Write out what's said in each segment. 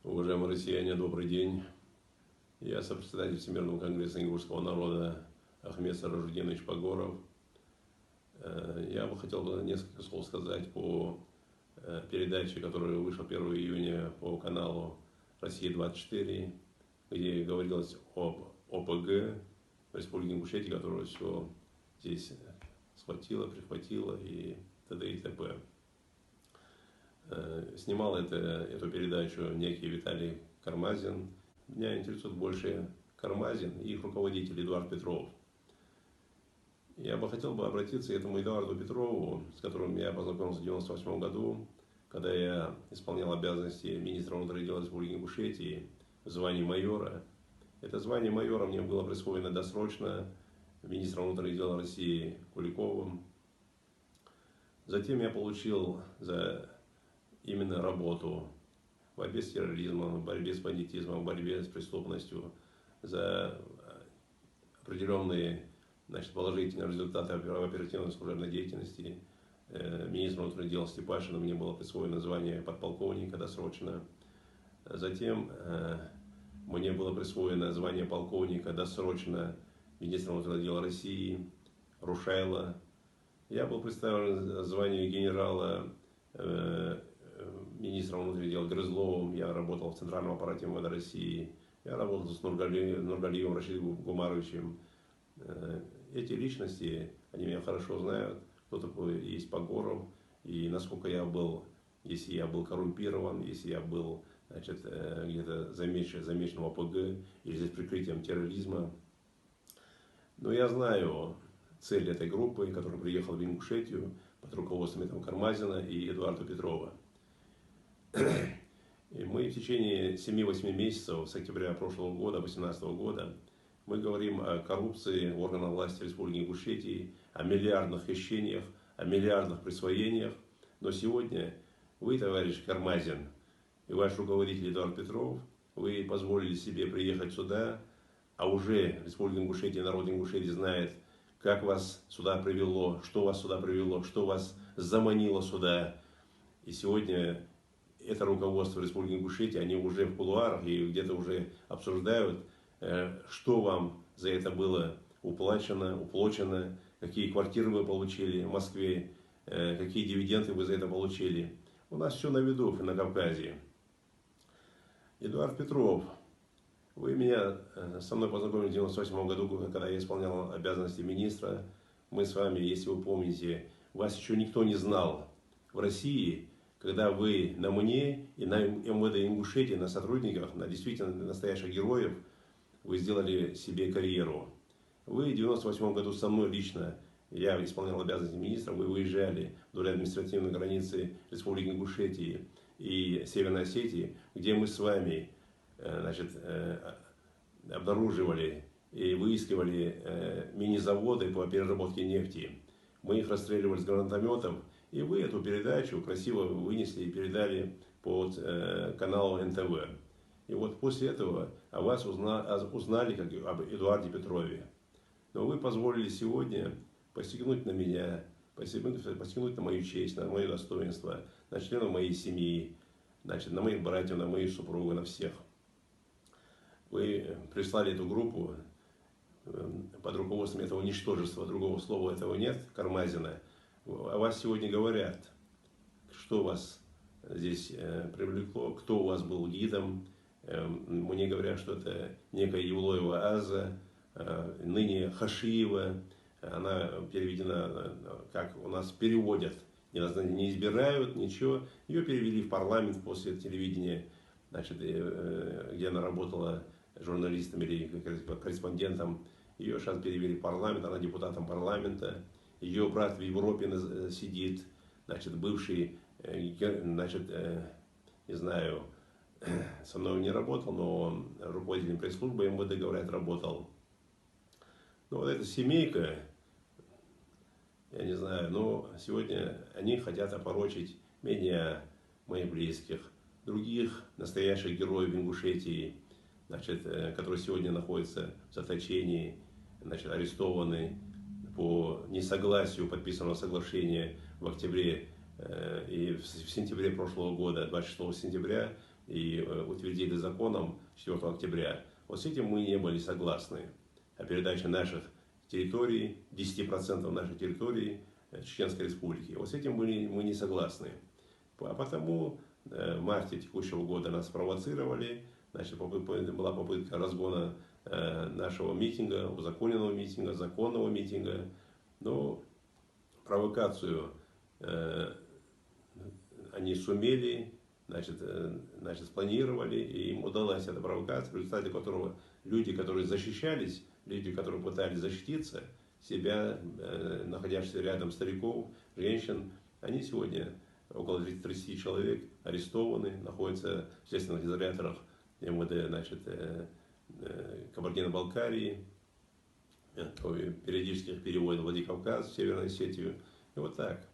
Уважаемые россияне, добрый день. Я сопредседатель Всемирного конгресса ингушского народа Ахмед Сиражутдинович Погоров. Я бы хотел несколько слов сказать по передаче, которая вышла 1 июня по каналу «Россия-24», где говорилось об ОПГ в Республике Ингушетия, которая все здесь схватила, прихватила и т.д. и т.п. Снимал эту передачу некий Виталий Кармазин. Меня интересует больше Кармазин и их руководитель Эдуард Петров. Я бы хотел обратиться к этому Эдуарду Петрову, с которым я познакомился в 1998 году, когда я исполнял обязанности министра внутренних дел Республики Ингушетии в звании майора. Это звание майора мне было присвоено досрочно министром внутренних дел России Куликовым. Затем я получил за именно работу в борьбе с терроризмом, в борьбе с бандитизмом, в борьбе с преступностью, за определенные положительные результаты оперативной служебной деятельности. Министром внутренних дел Степашиным мне было присвоено звание подполковника досрочно. Затем мне было присвоено звание полковника досрочно министром внутренних дел России Рушайло. Я был представлен званию генерала министром внутренних дел Грызловым. Я работал в Центральном аппарате МВД России. Я работал с Нургалиевым Рашидом Гумаровичем. Эти личности, они меня хорошо знают, кто такой есть Погоров, и насколько я был, если я был коррумпирован, если я был где-то замечен в ОПГ или здесь прикрытием терроризма. Но я знаю цель этой группы, которая приехала в Ингушетию под руководством этого Кармазина и Эдуарда Петрова. И мы в течение 7-8 месяцев с октября прошлого года, 2018 года, мы говорим о коррупции органов власти Республики Ингушетии, о миллиардных хищениях, о миллиардных присвоениях. Но сегодня вы, товарищ Кармазин, и ваш руководитель Эдуард Петров, вы позволили себе приехать сюда, а уже Республика Ингушетия, народ Ингушетии знает, как вас сюда привело, что вас заманило сюда. И сегодня это руководство Республики Ингушетия, они уже в кулуарах и где-то уже обсуждают, что вам за это было уплачено, какие квартиры вы получили в Москве, какие дивиденды вы за это получили. У нас все на виду на Кавказе. Эдуард Петров, вы меня со мной познакомили в 1998 году, когда я исполнял обязанности министра. Мы с вами, если вы помните, вас еще никто не знал в России, когда вы на мне и на МВД Ингушетии, на сотрудниках, на действительно настоящих героев, вы сделали себе карьеру. Вы в 1998 году со мной лично, я исполнял обязанности министра, вы выезжали вдоль административной границы Республики Ингушетии и Северной Осетии, где мы с вами обнаруживали и выискивали мини-заводы по переработке нефти. Мы их расстреливали с гранатометов, и вы эту передачу красиво вынесли и передали под каналу НТВ. И вот после этого о вас узнали как об Эдуарде Петрове. Но вы позволили сегодня посягнуть на меня, посягнуть на мою честь, на мое достоинство, на членов моей семьи, на моих братьев, на мою супругу, на всех. Вы прислали эту группу под руководством этого ничтожества, другого слова этого нет, Кармазина. О вас сегодня говорят, что вас здесь привлекло, кто у вас был гидом. Мне говорят, что это некая Евлоева Аза, ныне Хашиева. Она переведена, как у нас переводят, не избирают, ничего. Ее перевели в парламент после телевидения, где она работала журналистом или корреспондентом. Ее сейчас перевели в парламент, она депутатом парламента. Ее брат в Европе сидит, бывший, не знаю, со мной не работал, но он руководителем пресс-службы МВД, говорят, работал. Но вот эта семейка, я не знаю, но сегодня они хотят опорочить меня, моих близких, других настоящих героев Ингушетии, которые сегодня находятся в заточении, арестованы по несогласию подписанного соглашения в октябре и в сентябре прошлого года, 26 сентября, и утвердили законом 4 октября. Вот с этим мы не были согласны. О передаче наших территорий, 10% нашей территории Чеченской Республики. Вот с этим мы не согласны. А потому в марте текущего года нас спровоцировали. Значит, была попытка разгона нашего митинга, узаконенного митинга, законного митинга. Но провокацию они сумели, значит, спланировали, и им удалась эта провокация, в результате которого люди, которые защищались, люди, которые пытались защититься, себя, находящихся рядом стариков, женщин, они сегодня, около 30 человек, арестованы, находятся в следственных изоляторах МВД, значит, Кабардино-Балкарии, периодически их переводят в Владикавказ, в Северную Осетию, и вот так.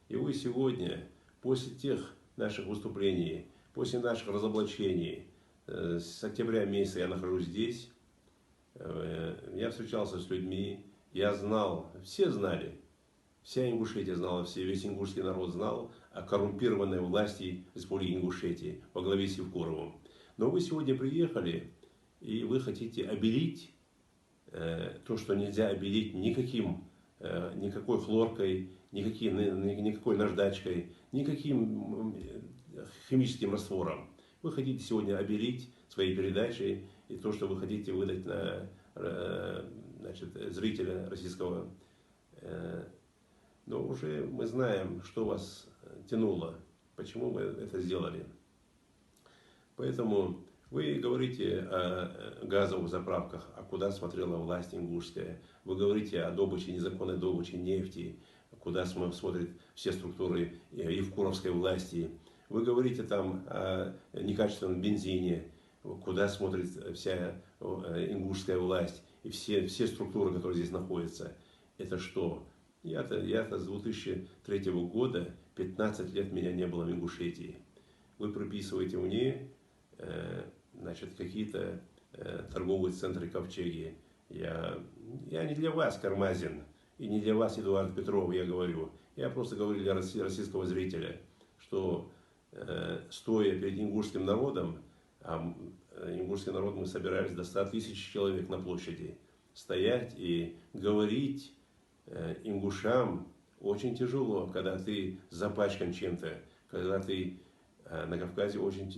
И вы сегодня, после тех наших выступлений, после наших разоблачений, с октября месяца я нахожусь здесь, я встречался с людьми, я знал, все знали, вся Ингушетия знала, весь ингушский народ знал о коррумпированной власти Республики Ингушетии во главе с Евкуровым. Но вы сегодня приехали, и вы хотите обелить то, что нельзя обелить никакой хлоркой, никакой наждачкой, никаким химическим раствором. Вы хотите сегодня обелить своей передачей и то, что вы хотите выдать на, значит, зрителя российского. Но уже мы знаем, что вас тянуло, почему вы это сделали. Поэтому вы говорите о газовых заправках, а куда смотрела власть ингушская. Вы говорите о добыче, незаконной добыче нефти, куда смотрят все структуры евкуровской власти. Вы говорите там о некачественном бензине, куда смотрит вся ингушская власть и все структуры, которые здесь находятся. Это что? Я-то с 2003 года, 15 лет меня не было в Ингушетии. Вы приписываете мне, значит, какие-то торговые центры ковчеги. Я не для вас, Кармазин, и не для вас, Эдуард Петров, я говорю. Я просто говорю для российского зрителя, что стоя перед ингушским народом, а ингушский народ мы собирались до 100 тысяч человек на площади, стоять и говорить ингушам очень тяжело, когда ты запачкан чем-то, когда ты на Кавказе очень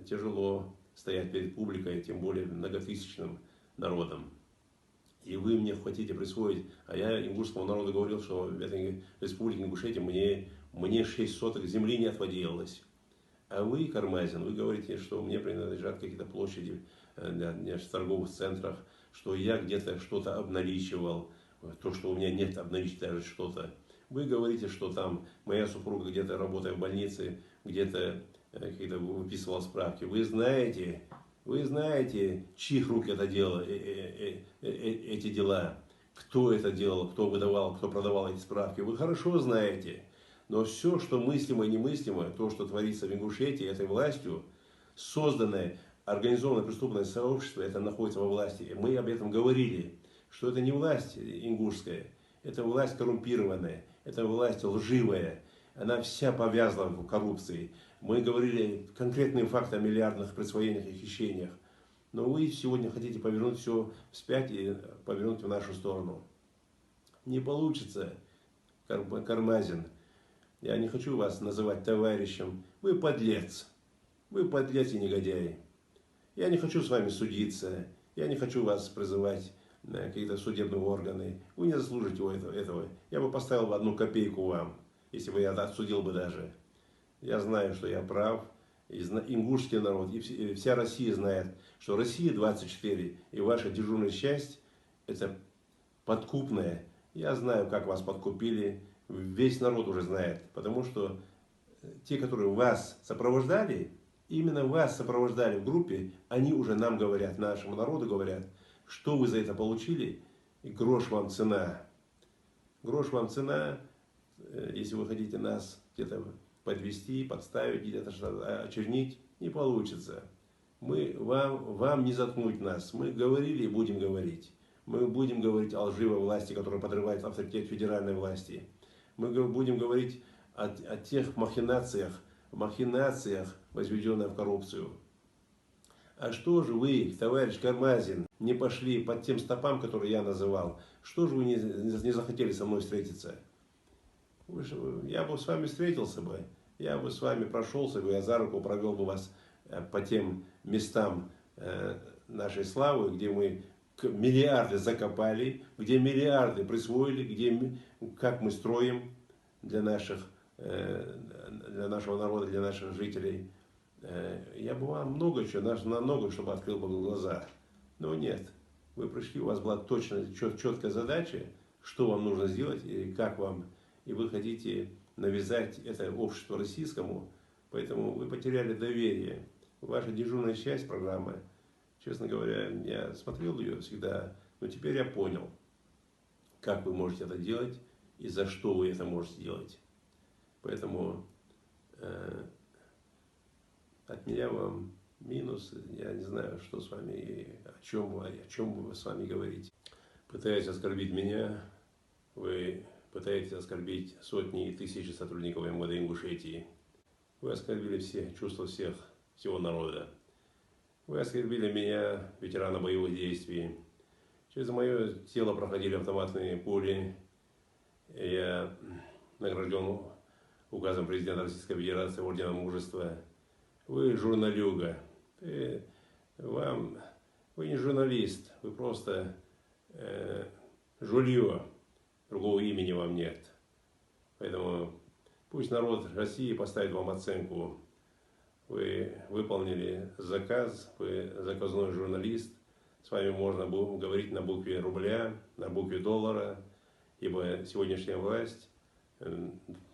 тяжело стоять перед публикой, тем более многотысячным народом. И вы мне хотите присвоить, а я ингушскому народу говорил, что в этой республике Ингушетия мне 6 соток земли не отводилось. А вы, Кармазин, вы говорите, что мне принадлежат какие-то площади в торговых центрах, что я где-то что-то обналичивал, то, что у меня нет, обналичить даже что-то. Вы говорите, что там моя супруга где-то, работая в больнице, где-то когда выписывала справки. Вы знаете, чьих рук это дело, эти дела, кто это делал, кто выдавал, кто продавал эти справки. Вы хорошо знаете. Но все, что мыслимо и немыслимо, то, что творится в Ингушетии этой властью, созданное, организованное преступное сообщество, это находится во власти. Мы об этом говорили, что это не власть ингушская, это власть коррумпированная, это власть лживая, она вся повязла в коррупции. Мы говорили конкретные факты о миллиардных присвоениях и хищениях. Но вы сегодня хотите повернуть все вспять и повернуть в нашу сторону. Не получится, Кармазин. Я не хочу вас называть товарищем. Вы подлец. Вы подлец и негодяй. Я не хочу с вами судиться. Я не хочу вас призывать на какие-то судебные органы. Вы не заслужите этого. Я бы поставил бы 1 копейку вам, если бы я отсудил бы даже. Я знаю, что я прав. Ингушский народ и вся Россия знает, что Россия-24 и ваша дежурная часть это подкупная. Я знаю, как вас подкупили. Весь народ уже знает. Потому что те, которые вас сопровождали, именно вас сопровождали в группе, они уже нам говорят, нашему народу говорят, что вы за это получили, и грош вам цена. Грош вам цена, если вы хотите нас где-то подвести, подставить, где-то что-то очернить, не получится. Вам не заткнуть нас. Мы говорили и будем говорить. Мы будем говорить о лживой власти, которая подрывает авторитет федеральной власти. Мы будем говорить о тех махинациях, возведенная в коррупцию. А что же вы, товарищ Кармазин, не пошли под тем стопам, которые я называл? Что же вы не захотели со мной встретиться? Я бы с вами встретился бы, я бы с вами прошелся бы, я за руку провел бы вас по тем местам нашей славы, где мы миллиарды закопали, где миллиарды присвоили, как мы строим для нашего народа, для наших жителей. Я бы вам много чего, на много, чтобы открыл бы глаза. Но нет, вы пришли, у вас была точно четкая задача, что вам нужно сделать и как вам. И вы хотите навязать это обществу российскому, поэтому вы потеряли доверие. Ваша дежурная часть программы, честно говоря, я смотрел ее всегда, но теперь я понял, как вы можете это делать и за что вы это можете делать. Поэтому от меня вам минус, я не знаю, что с вами, о чем вы с вами говорите. Пытаясь оскорбить меня, вы пытаетесь оскорбить сотни и тысячи сотрудников МВД Ингушетии. Вы оскорбили все чувства всего народа. Вы оскорбили меня, ветерана боевых действий. Через мое тело проходили автоматные пули. Я награжден указом президента Российской Федерации орденом мужества. Вы журналюга. Вы не журналист, вы просто жулье. Другого имени вам нет. Поэтому пусть народ России поставит вам оценку. Вы выполнили заказ, вы заказной журналист. С вами можно говорить на букве рубля, на букве доллара, ибо сегодняшняя власть,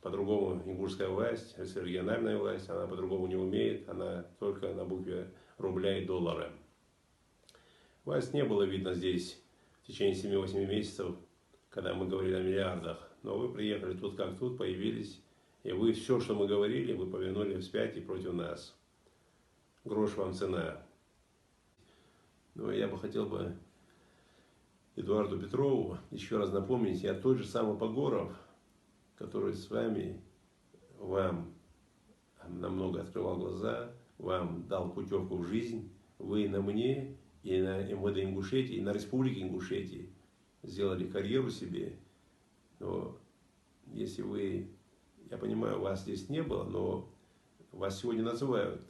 по-другому ингушская власть, региональная власть, она по-другому не умеет, она только на букве рубля и доллара. Вас не было видно здесь в течение 7-8 месяцев, когда мы говорили о миллиардах, но вы приехали тут как тут, появились, и вы все, что мы говорили, вы повернули вспять и против нас. Грош вам цена. Но я бы хотел Эдуарду Петрову еще раз напомнить, я тот же самый Погоров, который с вами, вам намного открывал глаза, вам дал путевку в жизнь, вы на мне и на МВД Ингушетии, и на Республике Ингушетии сделали карьеру себе. Но если вы, я понимаю, вас здесь не было, но вас сегодня называют,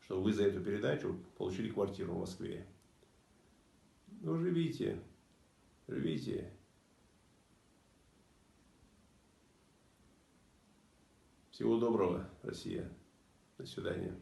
что вы за эту передачу получили квартиру в Москве. Ну, живите, живите. Всего доброго, Россия. До свидания.